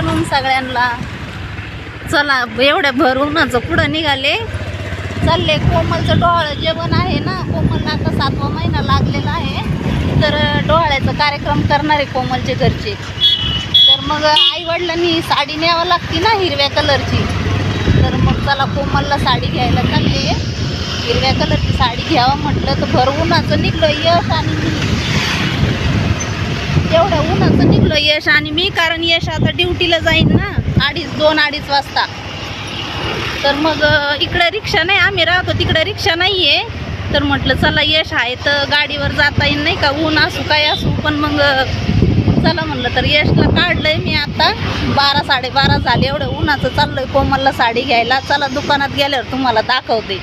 Afternoon सगळ्यांना. चला एवढ्या भर उन्हाचं पुढं निघाले, चालले. कोमलचं डोहाळं जेवण आहे ना, कोमलला आता 7वा महिना लागलेला आहे, तर डोहाळ्याचा कार्यक्रम करणारे कोमलचे घरचे. तर मग आई वडिलांनी साडी न्यावं लागते ना हिरव्या कलरची, तर मग चला कोमलला साडी घ्यायला चालले. हिरव्या कलरची साडी घ्यावं म्हटलं तर भर उन्हाचं निघलं यश आणि मी. एवढ्या उन्हाचं निघलं यश आणि मी, कारण यश आता ड्युटीला जाईन ना 2-2:30 वाजता. तर मग इकडे रिक्षा नाही, आम्ही राहतो तिकडे रिक्षा नाही आहे. तर म्हटलं चला यश आहे तर गाडीवर जाता येईल नाही का, ऊन असू काय असू. पण मग चला म्हणलं, तर यशला काढलंय मी आता. 12-12:30 झाले, एवढं उन्हाचं चाललंय कोमलला साडी घ्यायला. चला दुकानात गेल्यावर तुम्हाला दाखवते.